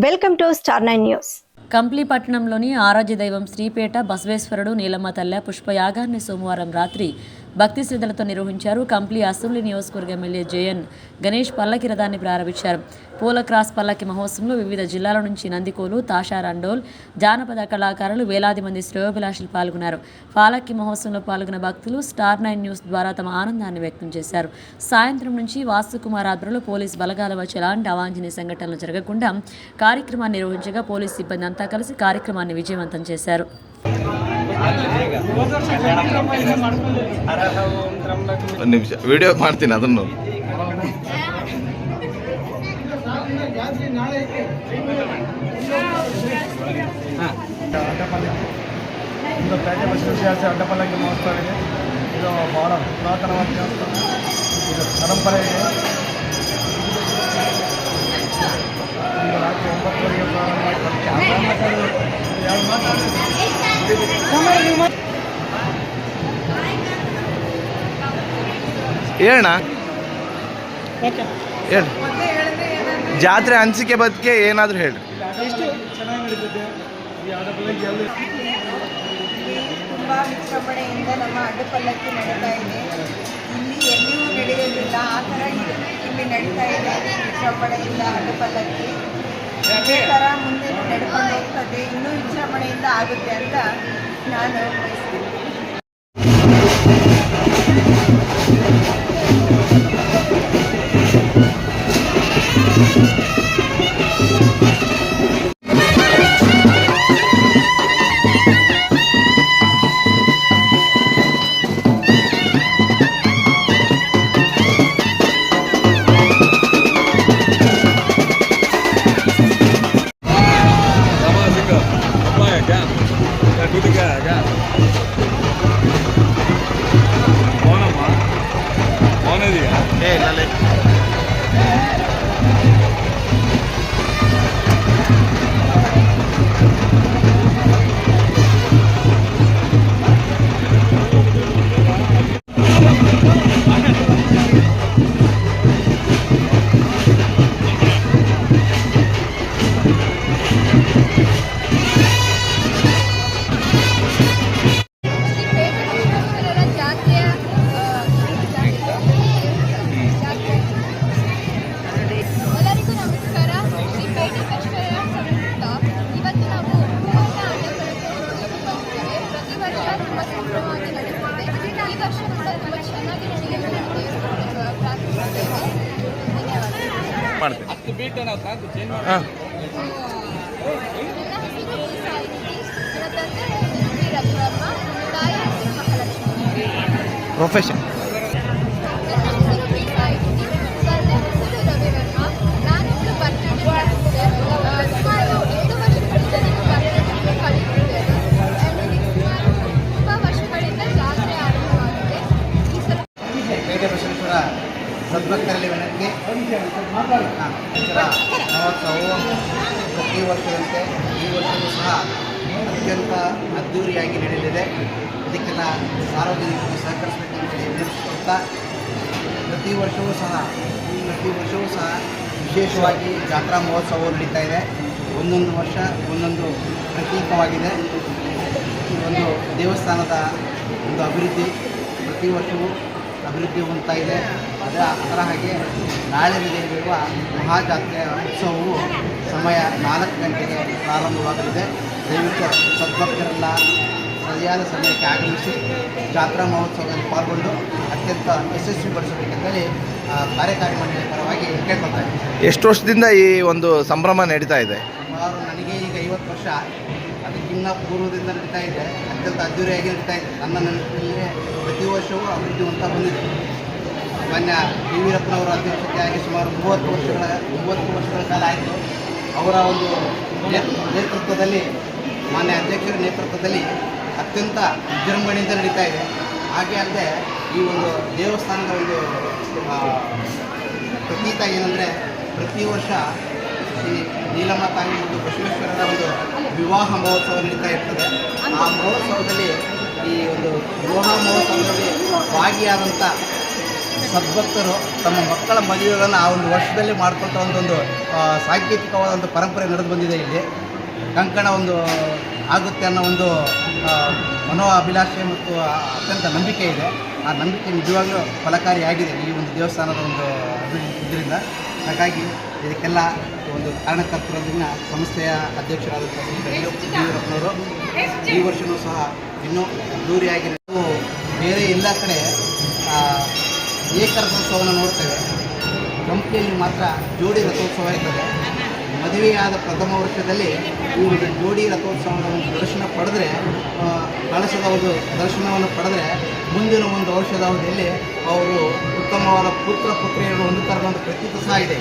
Welcome to star 9 news. Kampli పట్టణంలోని ఆరాధ్య దైవం శ్రీపేట బసవేశ్వరుడు నీలమ్మ తల్లె పుష్పయాగాన్ని సోమవారం రాత్రి భక్తి శ్రద్ధలతో నిర్వహించారు. కంప్లీ అసెంబ్లీ నియోజకవర్గ ఎమ్మెల్యే జేఎన్ గణేష్ పల్లకి రథాన్ని ప్రారంభించారు. పూల క్రాస్ పల్లకి మహోత్సవంలో వివిధ జిల్లాల నుంచి నందికోలు, తాషా రండోల్, జానపద కళాకారులు, వేలాది మంది శ్రేయోభిలాషులు పాల్గొన్నారు. పాలకి మహోత్సవంలో పాల్గొన్న భక్తులు స్టార్ 9 న్యూస్ ద్వారా తమ ఆనందాన్ని వ్యక్తం చేశారు. సాయంత్రం నుంచి వాస్తుకుమార్ ఆధ్వర్యంలో పోలీస్ బలగాల వచ్చి ఎలాంటి అవాంఛనీయ సంఘటనలు జరగకుండా కార్యక్రమాన్ని నిర్వహించగా పోలీస్ సిబ్బంది అంతా కలిసి కార్యక్రమాన్ని విజయవంతం చేశారు. ವಿಡಿಯೋ ಮಾಡ್ತೀನಿ ಅದನ್ನು. ಇದು ಪೇಟೆ ಬಸವೇಶ್ವರ ಅಡ್ಡಪಲ್ಲಕ್ಕಿ ಮಹೋತ್ಸವ ಇದೆ. ಇದು ಬಹಳ ಪುರಾತನವಾದ ದೇವಸ್ಥಾನ. ಇದು ಪರಂಪರೆ ಇದೆ. ಇದು ರಾತ್ರಿ 9 ಹೇಳಣ್ಣ ಹೇಳಿ. ಜಾತ್ರೆ ಅನಿಸಿಕೆ ಬದಕ್ಕೆ ಏನಾದರೂ ಹೇಳಿ. ಚೆನ್ನಾಗಿ ನಡೀತಿದೆ ಈ ಅಡ್ಡಪಲ್ಲಕ್ಕಿಯಲ್ಲಿ. ತುಂಬ ವಿಜೃಂಭಣೆಯಿಂದ ನಮ್ಮ ಅಡ್ಡಪಲ್ಲಕ್ಕಿ ನಡೀತಾ ಇದೆ. ಇಲ್ಲಿ ಎಲ್ಲಿಯೂ ನಡೆಯೋದಿಲ್ಲ, ಆ ಥರ ಇಲ್ಲಿ ನಡೀತಾ ಇದೆ. ವಿಜೃಂಭಣೆಯಿಂದ ಅಡ್ಡಪಲ್ಲಕ್ಕಿ ಇದೇ ಥರ ಮುಂದೆ ನಡ್ಕೊಂಡು ಹೋಗ್ತದೆ, ಇನ್ನೂ ವಿಜೃಂಭಣೆಯಿಂದ ಆಗುತ್ತೆ ಅಂತ ನಾನು ಬಯಸ್ತೀನಿ. ಪ್ರೊಫೆಷನ್ ಪೇಟೆ ಬಸವೇಶ್ವರ ಸದ್ಭಕ್ತರಲ್ಲಿ ವಿನಂತಿ. ಮಹೋತ್ಸವವು ಪ್ರತಿ ವರ್ಷದಂತೆ ಈ ವರ್ಷವೂ ಸಹ ಅತ್ಯಂತ ಅದ್ಧೂರಿಯಾಗಿ ನಡೆಯಲಿದೆ. ಇದಕ್ಕೆಲ್ಲ ಸಾರ್ವಜನಿಕರು ಸಹಕರಿಸಬೇಕೆಂದು ವಿನಂತಿಸುತ್ತಾ ಪ್ರತಿ ವರ್ಷವೂ ಸಹ ವಿಶೇಷವಾಗಿ ಜಾತ್ರಾ ಮಹೋತ್ಸವವು ನಡೀತಾ ಇದೆ. ಒಂದೊಂದು ವರ್ಷ ಒಂದೊಂದು ಪ್ರತೀಕವಾಗಿದೆ. ಈ ಒಂದು ದೇವಸ್ಥಾನದ ಒಂದು ಅಭಿವೃದ್ಧಿ ಪ್ರತಿ ವರ್ಷವೂ ಅಭಿವೃದ್ಧಿ ಹೊಂದ್ತಾ ಇದೆ. ಅದರ ಹಾಗೆ ನಾಳೆ ನಡೆಯಲಿರುವ ಮಹಾಜಾತ್ರೆಯ ಉತ್ಸವವು ಸಮಯ 4 ಗಂಟೆಗೆ ಪ್ರಾರಂಭವಾಗಲಿದೆ. ದಯವಿಟ್ಟು ಸದ್ಭಕ್ತರೆಲ್ಲ ಸರಿಯಾದ ಸಮಯಕ್ಕೆ ಆಗಮಿಸಿ ಜಾತ್ರಾ ಮಹೋತ್ಸವದಲ್ಲಿ ಪಾಲ್ಗೊಂಡು ಅತ್ಯಂತ ಯಶಸ್ವಿಗೊಳಿಸಬೇಕೆಂದರೆ ಕಾರ್ಯಕಾರಿ ಮಂಡಳಿ ಪರವಾಗಿ ಕೇಳ್ಕೊಳ್ತಾ ಇದ್ದೀನಿ. ಎಷ್ಟು ವರ್ಷದಿಂದ ಈ ಒಂದು ಸಂಭ್ರಮ ನಡೀತಾ ಇದೆ? ಸುಮಾರು ನನಗೆ ಈಗ 50 ವರ್ಷ. ಅದಕ್ಕಿಂತ ಪೂರ್ವದಿಂದ ನಡೀತಾ ಇದೆ. ಅತ್ಯಂತ ಅದ್ದೂರಿಯಾಗಿ ನಡೀತಾ ಇದೆ. ನನ್ನ ನೆನಪಿನಲ್ಲಿ ಪ್ರತಿ ವರ್ಷವೂ ಅಭಿವೃದ್ಧಿ ಹೊಂದ್ತಾ ಬಂದಿದೆ. ಮಾನ್ಯ ಡಿ ವೀರಪ್ಪನವರ ಅಧ್ಯಕ್ಷತೆಯಾಗಿ ಸುಮಾರು 30 ವರ್ಷಗಳ ಕಾಲ ಆಯಿತು. ಅವರ ಒಂದು ನೇತೃತ್ವದಲ್ಲಿ, ಮಾನ್ಯ ಅಧ್ಯಕ್ಷರ ನೇತೃತ್ವದಲ್ಲಿ ಅತ್ಯಂತ ವಿಜೃಂಭಣೆಯಿಂದ ನಡೀತಾ ಇದೆ. ಹಾಗೆ ಅಲ್ಲದೆ ಈ ಒಂದು ದೇವಸ್ಥಾನದ ಒಂದು ಪ್ರತೀಕ ಏನಂದರೆ ಪ್ರತಿ ವರ್ಷ ಶ್ರೀ ನೀಲಮ್ಮ ತಾಯಿ ಮತ್ತು ಬಸವೇಶ್ವರರ ಒಂದು ವಿವಾಹ ಮಹೋತ್ಸವ ನಡೀತಾ ಇರ್ತದೆ. ಆ ಮಹೋತ್ಸವದಲ್ಲಿ ಈ ಒಂದು ವಿವಾಹ ಮಹೋತ್ಸವದಲ್ಲಿ ಭಾಗಿಯಾದಂಥ ಸದ್ಭಕ್ತರು ತಮ್ಮ ಮಕ್ಕಳ ಮದುವೆಗಳನ್ನು ಆ ಒಂದು ವರ್ಷದಲ್ಲಿ ಮಾಡ್ಕೊಳ್ತ ಒಂದು ಸಾಂಕೇತಿಕವಾದ ಒಂದು ಪರಂಪರೆ ನಡೆದು ಬಂದಿದೆ ಇಲ್ಲಿ. ಕಂಕಣ ಒಂದು ಆಗುತ್ತೆ ಅನ್ನೋ ಒಂದು ಮನೋ ಅಭಿಲಾಷೆ ಮತ್ತು ಅತ್ಯಂತ ನಂಬಿಕೆ ಇದೆ. ಆ ನಂಬಿಕೆ ನಿಜವಾಗ್ಲೂ ಫಲಕಾರಿಯಾಗಿದೆ ಈ ಒಂದು ದೇವಸ್ಥಾನದ ಒಂದು ಇದರಿಂದ. ಹಾಗಾಗಿ ಇದಕ್ಕೆಲ್ಲ ಒಂದು ಕಾರಣಕರ್ತರನ್ನ ಸಂಸ್ಥೆಯ ಅಧ್ಯಕ್ಷರಾದಂಥ ಯಡಿಯೂರಪ್ಪನವರು ಈ ವರ್ಷವೂ ಸಹ ಇನ್ನೂ ಅದ್ದೂರಿಯಾಗಿ ನಾವು ಬೇರೆ ಎಲ್ಲ ಕಡೆ ಏಕರಥೋತ್ಸವವನ್ನು ನೋಡ್ತೇವೆ. ಹಂಪಿಯಲ್ಲಿ ಮಾತ್ರ ಜೋಡಿ ರಥೋತ್ಸವ ಇರ್ತದೆ. ಮದುವೆಯಾದ ಪ್ರಥಮ ವರ್ಷದಲ್ಲಿ ಈ ಒಂದು ಜೋಡಿ ರಥೋತ್ಸವದ ಒಂದು ದರ್ಶನ ಪಡೆದ್ರೆ, ಕಳಸದ ಒಂದು ದರ್ಶನವನ್ನು ಪಡೆದ್ರೆ ಮುಂದಿನ ಒಂದು ವರ್ಷದ ಅವಧಿಯಲ್ಲಿ ಅವರು ಉತ್ತಮವಾದ ಪುತ್ರ ಪುತ್ರಿಯರು ಹೊಂದುತ್ತಾರೆ ಅನ್ನೋ ಪ್ರತೀತಿ ಸಹ ಇದೆ.